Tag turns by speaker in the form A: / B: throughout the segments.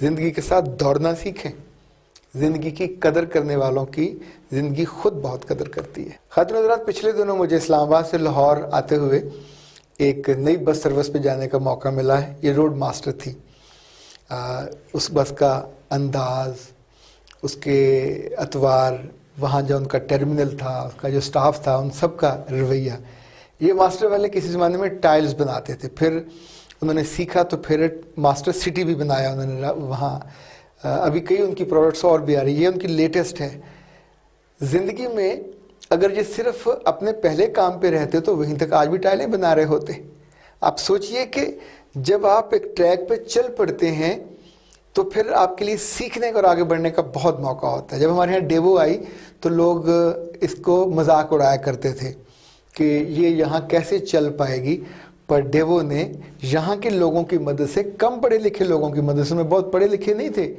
A: زندگی کے ساتھ دوڑنا سیکھیں. زندگی کی قدر کرنے والوں کی زندگی خود بہت قدر کرتی ہے. خاتون حضرات، پچھلے دنوں مجھے اسلام آباد سے لاہور آتے ہوئے ایک نئی بس سروس پہ جانے کا موقع ملا ہے. یہ روڈ ماسٹر تھی. اس بس کا انداز، اس کے اتوار، وہاں جو ان کا ٹرمینل تھا، اس کا جو سٹاف تھا، ان سب کا رویہ. یہ ماسٹر والے کسی زمانے میں ٹائلز بناتے تھے، پھر انہوں نے سیکھا تو پھر ماسٹر سٹی بھی بنایا انہوں نے وہاں. ابھی کئی ان کی پروڈکٹس اور بھی آ رہی ہے، یہ ان کی لیٹسٹ ہے. زندگی میں اگر یہ صرف اپنے پہلے کام پہ رہتے تو وہیں تک آج بھی ٹائلیں بنا رہے ہوتے. آپ سوچئے کہ جب آپ ایک ٹریک پہ چل پڑتے ہیں تو پھر آپ کے لیے سیکھنے اور آگے بڑھنے کا بہت موقع ہوتا ہے. جب ہمارے یہاں ڈیوو آئی تو لوگ اس کو مذاق اڑایا کرتے تھے کہ یہ یہاں کیسے چل پائے گی، پر ڈیوو نے یہاں کے لوگوں کی مدد سے، کم پڑھے لکھے لوگوں کی مدد سے، میں بہت پڑھے لکھے نہیں تھے،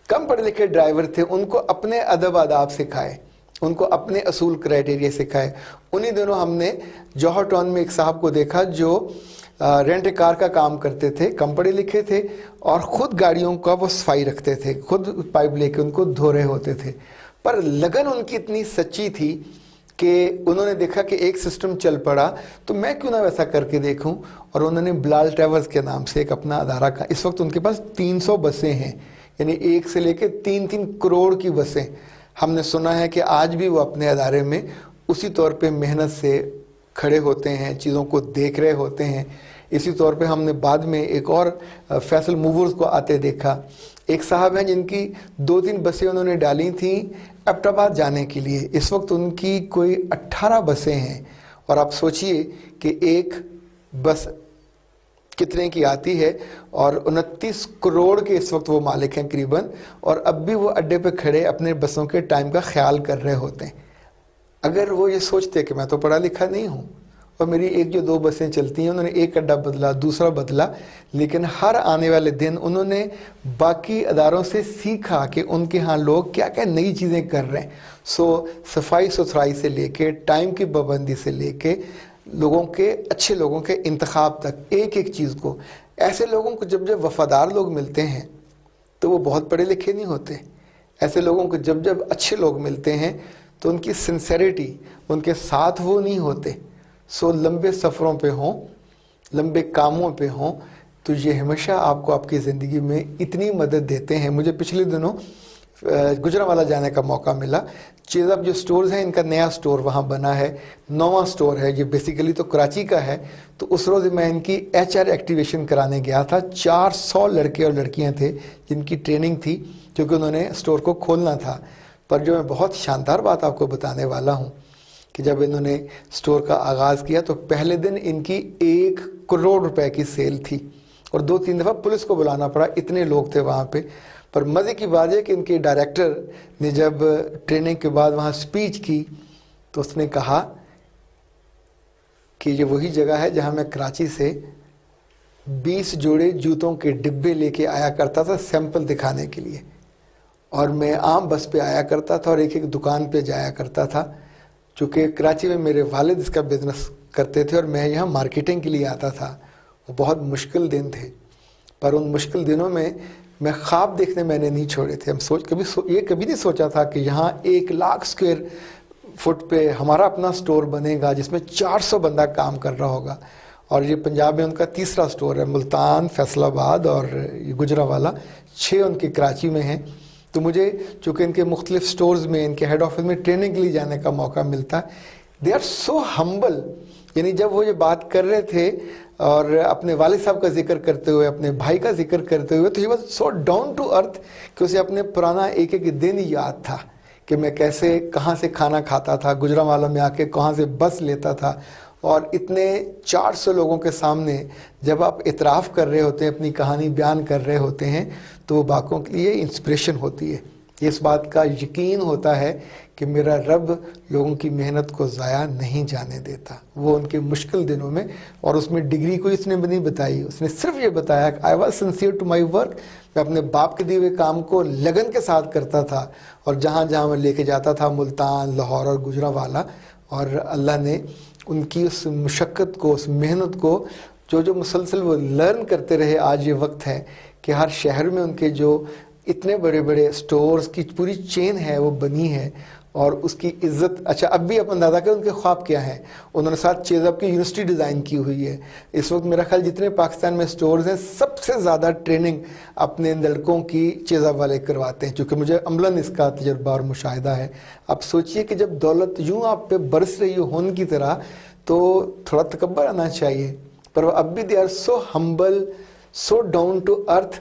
A: کم پڑھے لکھے ڈرائیور تھے، ان کو اپنے ادب آداب سکھائے، ان کو اپنے اصول کرائٹیریا سکھائے. انہی دنوں ہم نے جوہر ٹاؤن میں ایک صاحب کو دیکھا جو رینٹ کار کا کام کرتے تھے، کم پڑھے لکھے تھے، اور خود گاڑیوں کا وہ صفائی رکھتے تھے، خود پائپ لے کے ان کو دھو رہے ہوتے تھے. پر لگن ان کی اتنی سچی تھی کہ انہوں نے دیکھا کہ ایک سسٹم چل پڑا تو میں کیوں نہ ویسا کر کے دیکھوں، اور انہوں نے بلال ٹریولز کے نام سے ایک اپنا ادارہ کا. اس وقت ان کے پاس 300 بسیں ہیں، یعنی 1 سے لے کے 3 کروڑ کی بسیں. ہم نے سنا ہے کہ آج بھی وہ اپنے ادارے میں اسی طور پہ محنت سے کھڑے ہوتے ہیں، چیزوں کو دیکھ رہے ہوتے ہیں. اسی طور پہ ہم نے بعد میں ایک اور فیصل موورز کو آتے دیکھا. ایک صاحب ہیں جن کی 2-3 بسیں انہوں نے ڈالی تھیں ایبٹ آباد جانے کے لیے. اس وقت ان کی کوئی 18 بسیں ہیں، اور آپ سوچئے کہ ایک بس کتنے کی آتی ہے، اور 29 کروڑ کے اس وقت وہ مالک ہیں قریباً، اور اب بھی وہ اڈے پہ کھڑے اپنے بسوں کے ٹائم کا خیال کر رہے ہوتے ہیں. اگر وہ یہ سوچتے کہ میں تو پڑھا لکھا نہیں ہوں اور میری 1 جو 2 بسیں چلتی ہیں، انہوں نے ایک اڈا بدلا، دوسرا بدلا، لیکن ہر آنے والے دن انہوں نے باقی اداروں سے سیکھا کہ ان کے ہاں لوگ کیا کیا نئی چیزیں کر رہے ہیں. صفائی ستھرائی سے لے کے ٹائم کی پابندی سے لے کے لوگوں کے، اچھے لوگوں کے انتخاب تک، ایک ایک چیز کو. ایسے لوگوں کو جب وفادار لوگ ملتے ہیں تو وہ بہت پڑھے لکھے نہیں ہوتے. ایسے لوگوں کو جب اچھے لوگ ملتے ہیں تو ان کی سنسیریٹی، ان کے ساتھ وہ نہیں ہوتے. لمبے سفروں پہ ہوں، لمبے کاموں پہ ہوں تو یہ ہمیشہ آپ کو آپ کی زندگی میں اتنی مدد دیتے ہیں. مجھے پچھلے دنوں گجرانوالہ جانے کا موقع ملا. چیزاب جو سٹورز ہیں، ان کا نیا سٹور وہاں بنا ہے، 9واں سٹور ہے. یہ بیسیکلی تو کراچی کا ہے. تو اس روز میں ان کی HR ایکٹیویشن کرانے گیا تھا. 400 لڑکے اور لڑکیاں تھے جن کی ٹریننگ تھی، کیونکہ انہوں نے سٹور کو کھولنا تھا. پر جو میں بہت شاندار بات آپ کو بتانے والا ہوں کہ جب انہوں نے سٹور کا آغاز کیا تو پہلے دن ان کی 1 کروڑ روپے کی سیل تھی، اور 2-3 دفعہ پولیس کو بلانا پڑا، اتنے لوگ تھے وہاں پہ. پر مزے کی بات ہے کہ ان کے ڈائریکٹر نے جب ٹریننگ کے بعد وہاں سپیچ کی تو اس نے کہا کہ یہ وہی جگہ ہے جہاں میں کراچی سے 20 جوڑے جوتوں کے ڈبے لے کے آیا کرتا تھا سیمپل دکھانے کے لیے، اور میں عام بس پہ آیا کرتا تھا اور ایک ایک دکان پہ جایا کرتا تھا. چونکہ کراچی میں میرے والد اس کا بزنس کرتے تھے اور میں یہاں مارکیٹنگ کے لیے آتا تھا. وہ بہت مشکل دن تھے، پر ان مشکل دنوں میں خواب دیکھنے میں نے نہیں چھوڑے تھے. یہ کبھی نہیں سوچا تھا کہ یہاں 1 لاکھ اسکوائر فٹ پہ ہمارا اپنا سٹور بنے گا جس میں 400 بندہ کام کر رہا ہوگا. اور یہ پنجاب میں ان کا 3را سٹور ہے. ملتان، فیصل آباد اور گجرانوالہ، 6 ان کے کراچی میں ہیں. تو مجھے چونکہ ان کے مختلف سٹورز میں، ان کے ہیڈ آفس میں ٹریننگ کے لیے جانے کا موقع ملتا ہے. دے آر سو ہمبل. یعنی جب وہ یہ بات کر رہے تھے اور اپنے والد صاحب کا ذکر کرتے ہوئے، اپنے بھائی کا ذکر کرتے ہوئے، تو he was so down to earth کہ اسے اپنے پرانا ایک ایک دن یاد تھا کہ میں کیسے، کہاں سے کھانا کھاتا تھا، گجرانوالہ میں آ کے کہاں سے بس لیتا تھا. اور اتنے 400 لوگوں کے سامنے جب آپ اعتراف کر رہے ہوتے ہیں، اپنی کہانی بیان کر رہے ہوتے ہیں، تو وہ باقیوں کے لیے انسپریشن ہوتی ہے. اس بات کا یقین ہوتا ہے کہ میرا رب لوگوں کی محنت کو ضائع نہیں جانے دیتا. وہ ان کے مشکل دنوں میں، اور اس میں ڈگری کوئی اس نے نہیں بتائی، اس نے صرف یہ بتایا کہ I was sincere to my work. میں اپنے باپ کے دیے ہوئے کام کو لگن کے ساتھ کرتا تھا، اور جہاں جہاں میں لے کے جاتا تھا، ملتان، لاہور اور گجرانوالہ، اور اللہ نے ان کی اس مشقت کو، اس محنت کو جو مسلسل وہ لرن کرتے رہے. آج یہ وقت ہے کہ ہر شہر میں ان کے جو اتنے بڑے بڑے سٹورز کی پوری چین ہے وہ بنی ہے اور اس کی عزت. اچھا اب بھی آپ اندازہ کریں ان کے خواب کیا ہیں. انہوں نے ساتھ چیزاب کی یونیورسٹی ڈیزائن کی ہوئی ہے. اس وقت میرا خیال جتنے پاکستان میں سٹورز ہیں سب سے زیادہ ٹریننگ اپنے لڑکوں کی چیزاب والے کرواتے ہیں، چونکہ مجھے عملاً اس کا تجربہ اور مشاہدہ ہے. اب سوچئے کہ جب دولت یوں آپ پہ برس رہی ہو ہون کی طرح تو تھوڑا تکبر آنا چاہیے، پر وہ اب بھی they are so humble, so down to earth,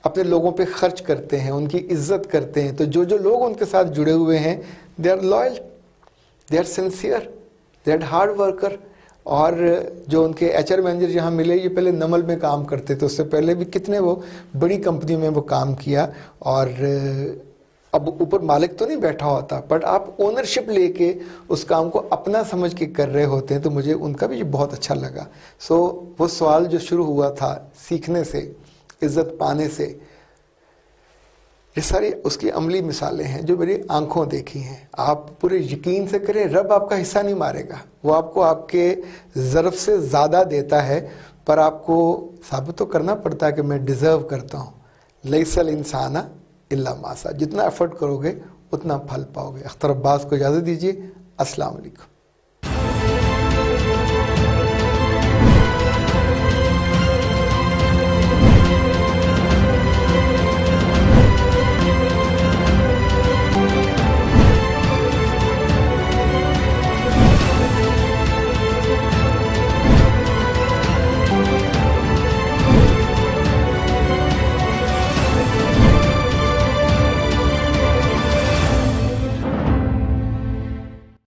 A: اپنے لوگوں پہ خرچ کرتے ہیں، ان کی عزت کرتے ہیں. تو جو لوگ ان کے ساتھ جڑے ہوئے ہیں they are loyal, they are sincere, they are hard worker. اور جو ان کے ایچ آر مینیجر یہاں ملے یہ پہلے نمل میں کام کرتے تھے، اس سے پہلے بھی کتنے وہ بڑی کمپنیوں میں وہ کام کیا. اور اب اوپر مالک تو نہیں بیٹھا ہوتا بٹ آپ اونرشپ لے کے اس کام کو اپنا سمجھ کے کر رہے ہوتے ہیں، تو مجھے ان کا بھی بہت اچھا لگا. وہ سوال جو شروع ہوا تھا سیکھنے سے، عزت پانے سے، یہ ساری اس کی عملی مثالیں ہیں جو میری آنکھوں دیکھی ہیں. آپ پورے یقین سے کریں رب آپ کا حصہ نہیں مارے گا، وہ آپ کو آپ کے ظرف سے زیادہ دیتا ہے، پر آپ کو ثابت تو کرنا پڑتا ہے کہ میں ڈیزرو کرتا ہوں. لیس الانسان الا ما سعی، جتنا ایفرٹ کرو گے اتنا پھل پاؤ گے. اختر عباس کو اجازت دیجیے. السلام علیکم.